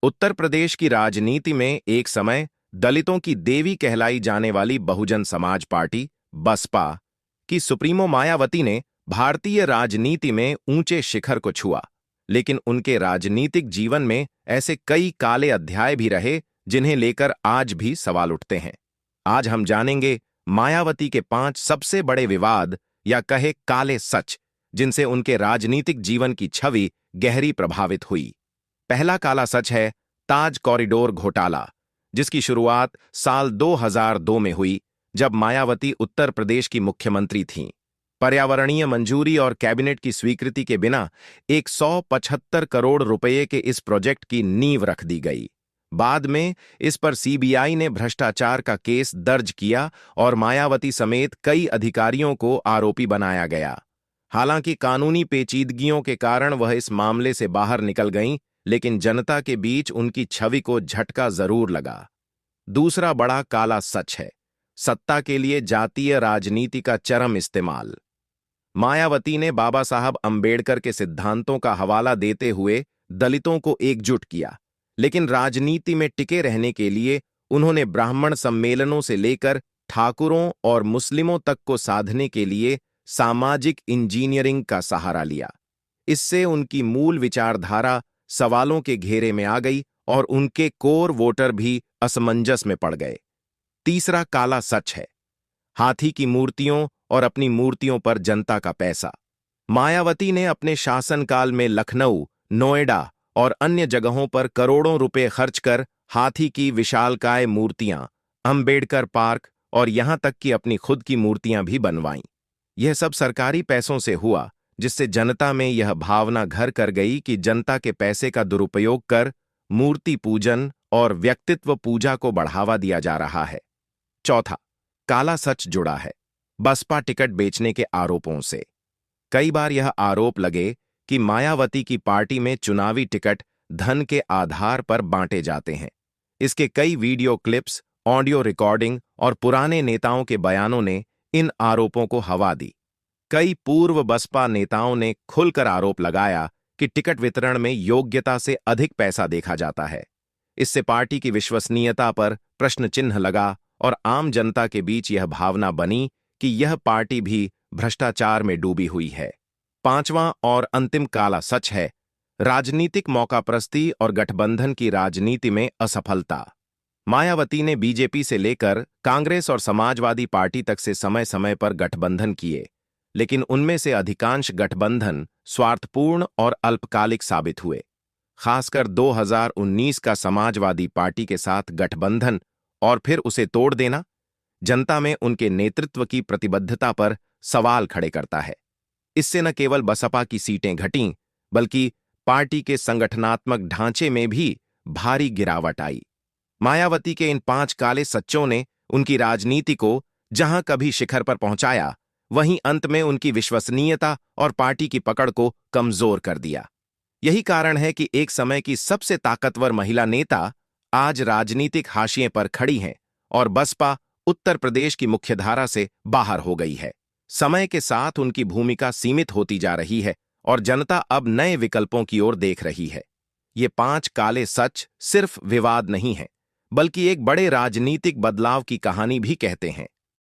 उत्तर प्रदेश की राजनीति में एक समय दलितों की देवी कहलाई जाने वाली बहुजन समाज पार्टी बसपा की सुप्रीमो मायावती ने भारतीय राजनीति में ऊंचे शिखर को छुआ। लेकिन उनके राजनीतिक जीवन में ऐसे कई काले अध्याय भी रहे जिन्हें लेकर आज भी सवाल उठते हैं। आज हम जानेंगे मायावती के 5 सबसे बड़े विवाद या कहे काले सच जिनसे उनके राजनीतिक जीवन की छवि गहरी प्रभावित हुई। पहला काला सच है ताज कॉरिडोर घोटाला, जिसकी शुरुआत साल 2002 में हुई जब मायावती उत्तर प्रदेश की मुख्यमंत्री थीं। पर्यावरणीय मंजूरी और कैबिनेट की स्वीकृति के बिना 175 करोड़ रुपए के इस प्रोजेक्ट की नींव रख दी गई। बाद में इस पर सीबीआई ने भ्रष्टाचार का केस दर्ज किया और मायावती समेत कई अधिकारियों को आरोपी बनाया गया। हालांकि कानूनी पेचीदगियों के कारण वह इस मामले से बाहर निकल गईं, लेकिन जनता के बीच उनकी छवि को झटका जरूर लगा। दूसरा बड़ा काला सच है सत्ता के लिए जातीय राजनीति का चरम इस्तेमाल। मायावती ने बाबा साहब अंबेडकर के सिद्धांतों का हवाला देते हुए दलितों को एकजुट किया, लेकिन राजनीति में टिके रहने के लिए उन्होंने ब्राह्मण सम्मेलनों से लेकर ठाकुरों और मुस्लिमों तक को साधने के लिए सामाजिक इंजीनियरिंग का सहारा लिया। इससे उनकी मूल विचारधारा सवालों के घेरे में आ गई और उनके कोर वोटर भी असमंजस में पड़ गए। तीसरा काला सच है हाथी की मूर्तियों और अपनी मूर्तियों पर जनता का पैसा। मायावती ने अपने शासनकाल में लखनऊ, नोएडा और अन्य जगहों पर करोड़ों रुपए खर्च कर हाथी की विशालकाय मूर्तियां, अंबेडकर पार्क और यहां तक कि अपनी खुद की मूर्तियां भी बनवाईं। यह सब सरकारी पैसों से हुआ, जिससे जनता में यह भावना घर कर गई कि जनता के पैसे का दुरुपयोग कर मूर्ति पूजन और व्यक्तित्व पूजा को बढ़ावा दिया जा रहा है। चौथा काला सच जुड़ा है बसपा टिकट बेचने के आरोपों से। कई बार यह आरोप लगे कि मायावती की पार्टी में चुनावी टिकट धन के आधार पर बांटे जाते हैं। इसके कई वीडियो क्लिप्स, ऑडियो रिकॉर्डिंग और पुराने नेताओं के बयानों ने इन आरोपों को हवा दी। कई पूर्व बसपा नेताओं ने खुलकर आरोप लगाया कि टिकट वितरण में योग्यता से अधिक पैसा देखा जाता है। इससे पार्टी की विश्वसनीयता पर प्रश्न चिन्ह लगा और आम जनता के बीच यह भावना बनी कि यह पार्टी भी भ्रष्टाचार में डूबी हुई है। पांचवां और अंतिम काला सच है राजनीतिक मौकापरस्ती और गठबंधन की राजनीति में असफलता। मायावती ने बीजेपी से लेकर कांग्रेस और समाजवादी पार्टी तक से समय समय पर गठबंधन किए, लेकिन उनमें से अधिकांश गठबंधन स्वार्थपूर्ण और अल्पकालिक साबित हुए। खासकर 2019 का समाजवादी पार्टी के साथ गठबंधन और फिर उसे तोड़ देना जनता में उनके नेतृत्व की प्रतिबद्धता पर सवाल खड़े करता है। इससे न केवल बसपा की सीटें घटीं, बल्कि पार्टी के संगठनात्मक ढांचे में भी भारी गिरावट आई। मायावती के इन 5 काले सच्चों ने उनकी राजनीति को जहां कभी शिखर पर पहुंचाया, वहीं अंत में उनकी विश्वसनीयता और पार्टी की पकड़ को कमजोर कर दिया। यही कारण है कि एक समय की सबसे ताकतवर महिला नेता आज राजनीतिक हाशिए पर खड़ी हैं और बसपा उत्तर प्रदेश की मुख्यधारा से बाहर हो गई है। समय के साथ उनकी भूमिका सीमित होती जा रही है और जनता अब नए विकल्पों की ओर देख रही है। ये 5 काले सच सिर्फ विवाद नहीं हैं, बल्कि एक बड़े राजनीतिक बदलाव की कहानी भी कहते हैं।